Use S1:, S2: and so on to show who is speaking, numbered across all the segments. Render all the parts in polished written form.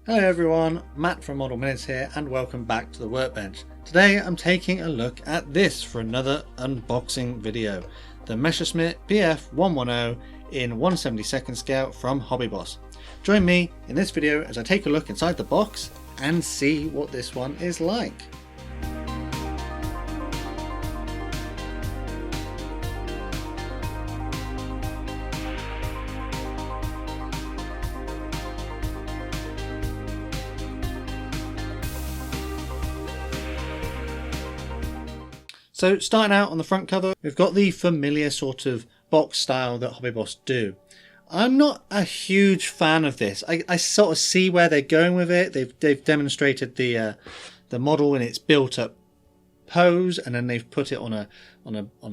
S1: Hello everyone, Matt from Model Minutes here and welcome back to the workbench. Today I'm taking a look at this for another unboxing video. The Messerschmitt Bf110 in 1/72 scale from Hobbyboss. Join me in this video as I take a look inside the box and see what this one is like. So starting out on the front cover, we've got the familiar sort of box style that Hobbyboss do. I'm not a huge fan of this. I sort of see where they're going with it. They've demonstrated the model in its built-up pose, and then they've put it on a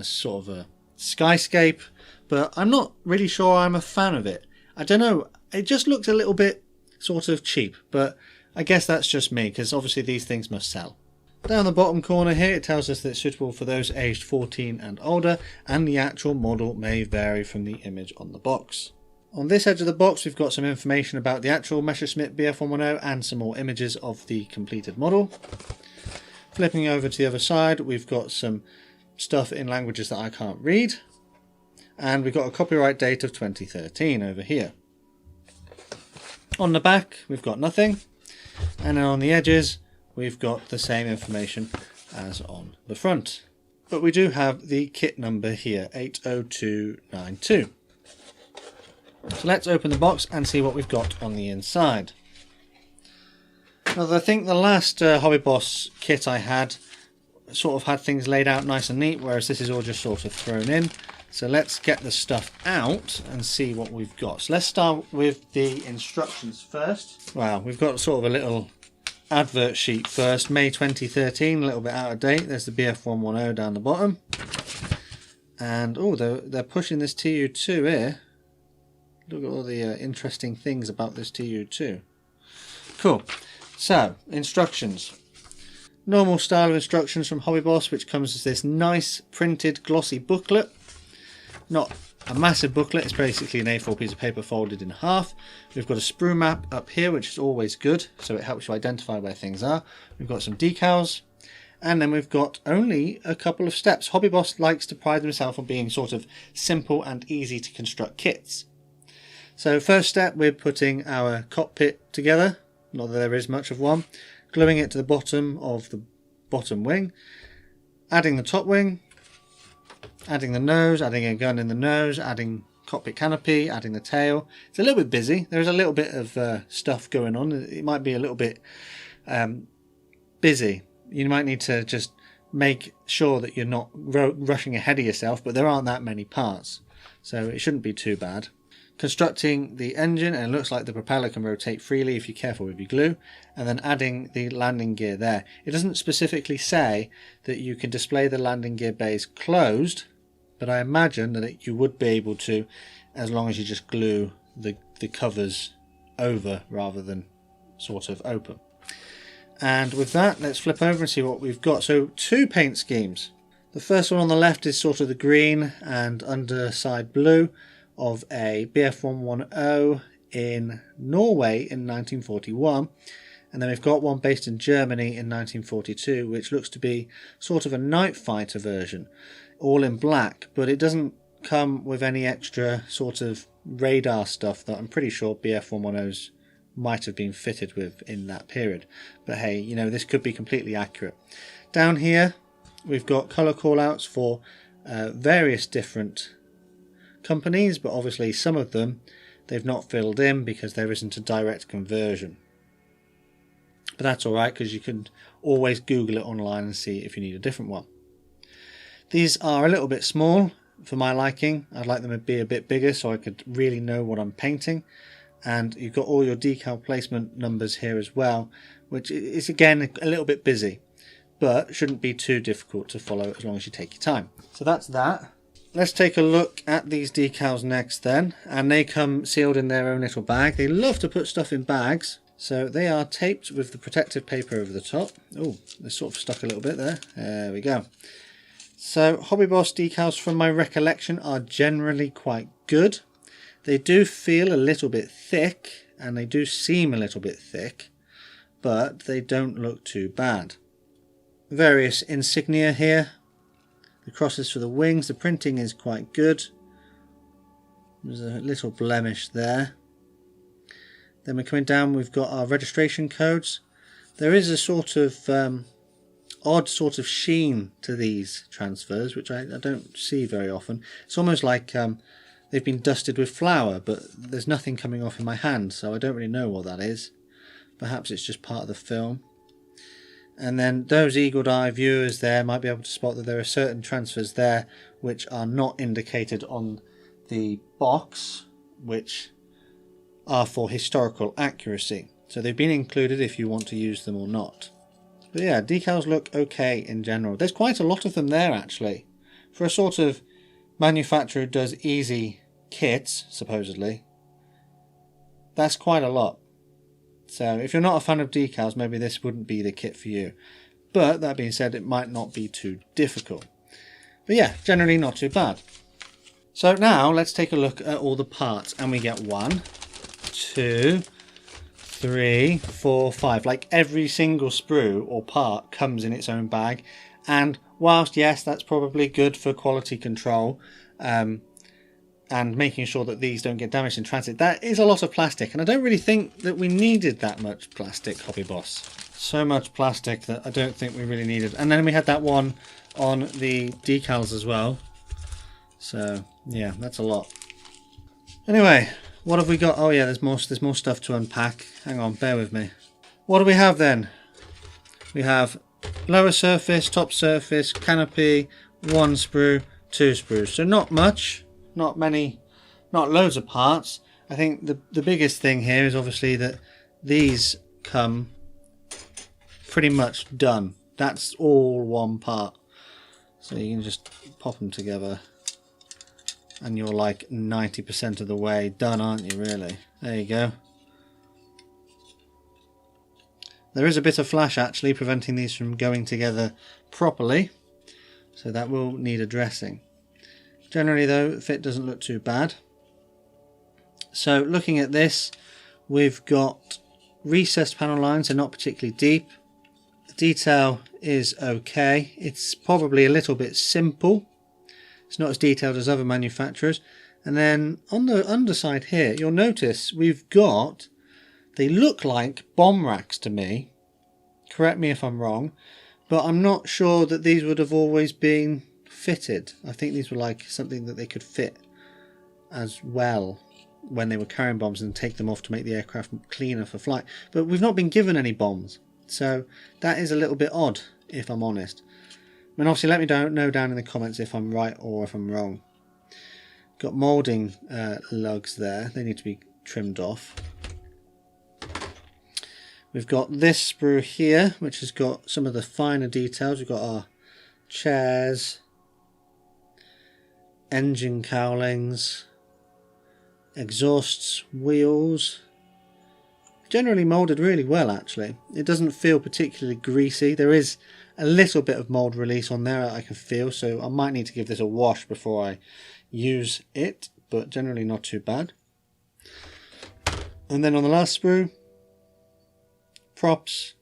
S1: sort of a skyscape. But I'm not really sure I'm a fan of it. I don't know. It just looks a little bit sort of cheap, but I guess that's just me because obviously these things must sell. Down the bottom corner here it tells us that it's suitable for those aged 14 and older, and the actual model may vary from the image on the box. On this edge of the box we've got some information about the actual Messerschmitt Bf110 and some more images of the completed model. Flipping over to the other side we've got some stuff in languages that I can't read, and we've got a copyright date of 2013 over here. On the back we've got nothing, and then on the edges we've got the same information as on the front. But we do have the kit number here, 80292. So let's open the box and see what we've got on the inside. Now I think the last Hobbyboss kit I had sort of had things laid out nice and neat, whereas this is all just sort of thrown in. So let's get the stuff out and see what we've got. So let's start with the instructions first. Wow, we've got sort of a little advert sheet first, May 2013, a little bit out of date. There's the Bf110 down the bottom, and oh, they're pushing this TU2 here. Look at all the interesting things about this TU2. Cool. So instructions, normal style of instructions from Hobbyboss, which comes as this nice printed glossy booklet. Not a massive booklet, it's basically an A4 piece of paper folded in half. We've got a sprue map up here, which is always good, so it helps you identify where things are. We've got some decals, and then we've got only a couple of steps. Hobbyboss likes to pride themselves on being sort of simple and easy to construct kits. So first step, we're putting our cockpit together, not that there is much of one, gluing it to the bottom of the bottom wing, adding the top wing, adding the nose, adding a gun in the nose, adding cockpit canopy, adding the tail. It's a little bit busy. There's a little bit of stuff going on. It might be a little bit busy. You might need to just make sure that you're not rushing ahead of yourself, but there aren't that many parts, so it shouldn't be too bad. Constructing the engine, and it looks like the propeller can rotate freely if you're careful with your glue, and then adding the landing gear there. It doesn't specifically say that you can display the landing gear bays closed, but I imagine that you would be able to, as long as you just glue the covers over rather than sort of open. And with that, let's flip over and see what we've got. So two paint schemes. The first one on the left is sort of the green and underside blue of a Bf110 in Norway in 1941. And then we've got one based in Germany in 1942, which looks to be sort of a night fighter version, all in black, but it doesn't come with any extra sort of radar stuff that I'm pretty sure Bf110s might have been fitted with in that period. But hey, you know, this could be completely accurate. Down here we've got colour callouts for various different companies, but obviously some of them they've not filled in because there isn't a direct conversion. But that's alright, because you can always Google it online and see if you need a different one. These are a little bit small for my liking. I'd like them to be a bit bigger so I could really know what I'm painting. And you've got all your decal placement numbers here as well, which is again a little bit busy, but shouldn't be too difficult to follow as long as you take your time. So that's that. Let's take a look at these decals next then, and they come sealed in their own little bag. They love to put stuff in bags, so they are taped with the protective paper over the top. Oh, they're sort of stuck a little bit there. There we go. So Hobbyboss decals, from my recollection, are generally quite good. They do feel a little bit thick, and they do seem a little bit thick, but they don't look too bad. Various insignia here. The crosses for the wings, the printing is quite good. There's a little blemish there. Then we're coming down, we've got our registration codes. There is a sort of odd sort of sheen to these transfers, which I don't see very often. It's almost like they've been dusted with flour, but there's nothing coming off in my hand, so I don't really know what that is. Perhaps it's just part of the film. And then those eagle eye viewers there might be able to spot that there are certain transfers there which are not indicated on the box, which are for historical accuracy. So they've been included if you want to use them or not. But yeah, decals look okay in general. There's quite a lot of them there actually. For a sort of manufacturer who does easy kits, supposedly, that's quite a lot. So if you're not a fan of decals, maybe this wouldn't be the kit for you. But that being said, it might not be too difficult. But yeah, generally not too bad. So now let's take a look at all the parts, and we get 1, 2, 3, 4, 5. Like every single sprue or part comes in its own bag. And whilst yes, that's probably good for quality control, and making sure that these don't get damaged in transit, that is a lot of plastic, and I don't really think that we needed that much plastic, Hobbyboss. So much plastic that I don't think we really needed. And then we had that one on the decals as well, so yeah, that's a lot. Anyway, what have we got? Oh yeah, there's more stuff to unpack. Hang on, bear with me. What do we have then? We have lower surface, top surface, canopy, 1 sprue, 2 sprues. So not much. Not many, not loads of parts. I think the biggest thing here is obviously that these come pretty much done. That's all one part. So you can just pop them together and you're like 90% of the way done, aren't you really? There you go. There is a bit of flash actually preventing these from going together properly, so that will need addressing. Generally though, the fit doesn't look too bad. So looking at this, we've got recessed panel lines, they're not particularly deep. The detail is okay. It's probably a little bit simple. It's not as detailed as other manufacturers. And then on the underside here, you'll notice we've got, they look like bomb racks to me. Correct me if I'm wrong, but I'm not sure that these would have always been fitted. I think these were like something that they could fit as well when they were carrying bombs and take them off to make the aircraft cleaner for flight. But we've not been given any bombs, so that is a little bit odd, if I'm honest. I mean, obviously let me know down in the comments if I'm right or if I'm wrong. Got moulding lugs there, they need to be trimmed off. We've got this sprue here, which has got some of the finer details. We've got our chairs, engine cowlings, exhausts, wheels. Generally moulded really well actually. It doesn't feel particularly greasy. There is a little bit of mould release on there I can feel, so I might need to give this a wash before I use it, but generally not too bad. And then on the last sprue, props,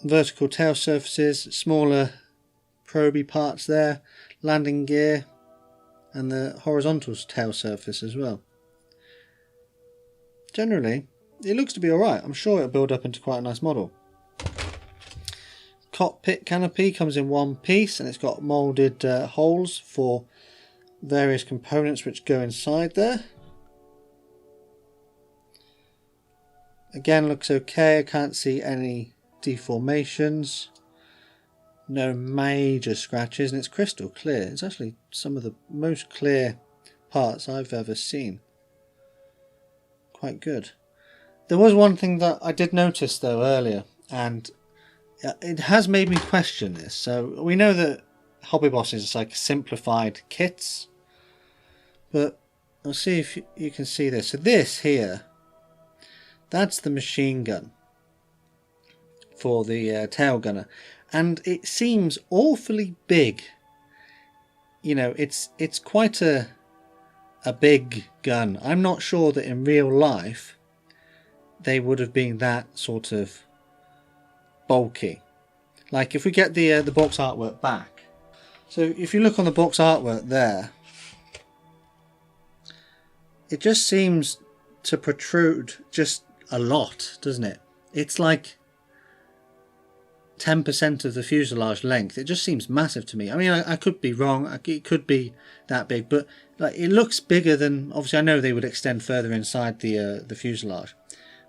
S1: vertical tail surfaces, smaller proby parts there, landing gear, and the horizontal tail surface as well. Generally, it looks to be alright. I'm sure it'll build up into quite a nice model. Cockpit canopy comes in one piece and it's got moulded holes for various components which go inside there. Again, looks okay. I can't see any deformations. No major scratches, and it's crystal clear. It's actually some of the most clear parts I've ever seen. Quite good. There was one thing that I did notice though earlier, and it has made me question this. So we know that Hobbyboss is like simplified kits, but I'll see if you can see this. So this here, that's the machine gun for the tail gunner, and it seems awfully big. You know, it's quite a a big gun. I'm not sure that in real life they would have been that sort of bulky. Like if we get the box artwork back, so if you look on the box artwork there, it just seems to protrude just a lot, doesn't it? It's like 10% of the fuselage length. It just seems massive to me. I mean, I could be wrong. It could be that big, but like it looks bigger than. Obviously, I know they would extend further inside the fuselage,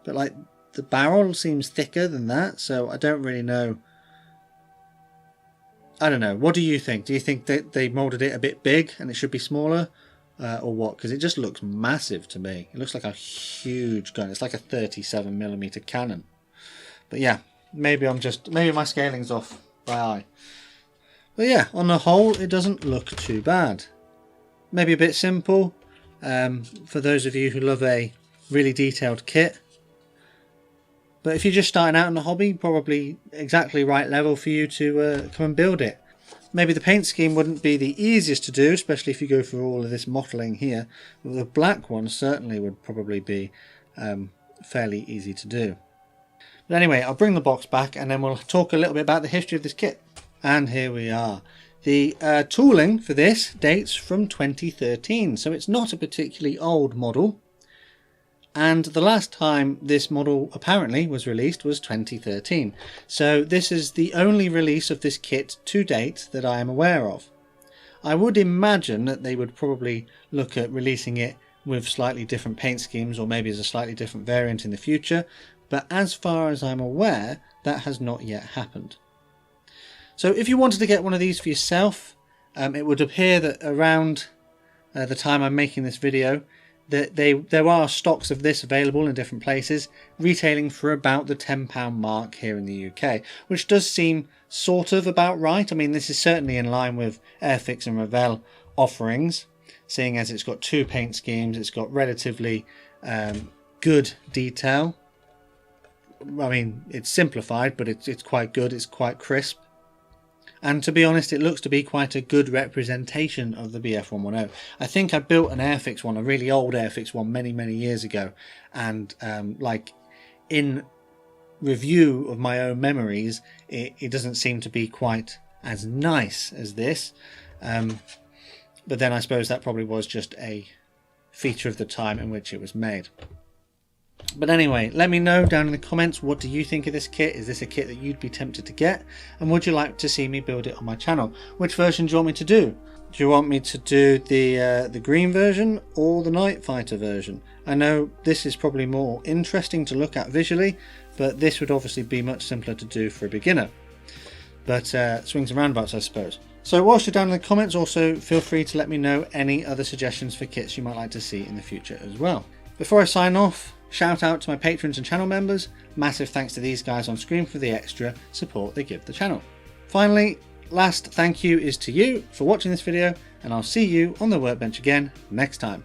S1: but like the barrel seems thicker than that. So I don't really know. I don't know. What do you think? Do you think that they molded it a bit big and it should be smaller, or what? Because it just looks massive to me. It looks like a huge gun. It's like a 37mm cannon. But yeah. Maybe my scaling's off by eye. But yeah, on the whole, it doesn't look too bad. Maybe a bit simple for those of you who love a really detailed kit. But if you're just starting out in the hobby, probably exactly right level for you to come and build it. Maybe the paint scheme wouldn't be the easiest to do, especially if you go through all of this mottling here. But the black one certainly would probably be fairly easy to do. But anyway, I'll bring the box back and then we'll talk a little bit about the history of this kit. And here we are. The tooling for this dates from 2013, so it's not a particularly old model. And the last time this model apparently was released was 2013. So this is the only release of this kit to date that I am aware of. I would imagine that they would probably look at releasing it with slightly different paint schemes, or maybe as a slightly different variant in the future. But as far as I'm aware, that has not yet happened. So if you wanted to get one of these for yourself, it would appear that around the time I'm making this video, that there are stocks of this available in different places, retailing for about the £10 mark here in the UK, which does seem sort of about right. I mean, this is certainly in line with Airfix and Revell offerings, seeing as it's got two paint schemes, it's got relatively good detail. I mean, it's simplified, but it's quite good, it's quite crisp. And to be honest, it looks to be quite a good representation of the Bf110. I think I built an Airfix one, a really old Airfix one, many years ago. And like in review of my own memories, it doesn't seem to be quite as nice as this. But then I suppose that probably was just a feature of the time in which it was made. But anyway, let me know down in the comments, what do you think of this kit? Is this a kit that you'd be tempted to get? And would you like to see me build it on my channel? Which version do you want me to do? Do you want me to do the green version or the night fighter version? I know this is probably more interesting to look at visually, but this would obviously be much simpler to do for a beginner. But swings and roundabouts, I suppose. So whilst you're down in the comments, also feel free to let me know any other suggestions for kits you might like to see in the future as well. Before I sign off, shout out to my patrons and channel members. Massive thanks to these guys on screen for the extra support they give the channel. Finally, last thank you is to you for watching this video, and I'll see you on the workbench again next time.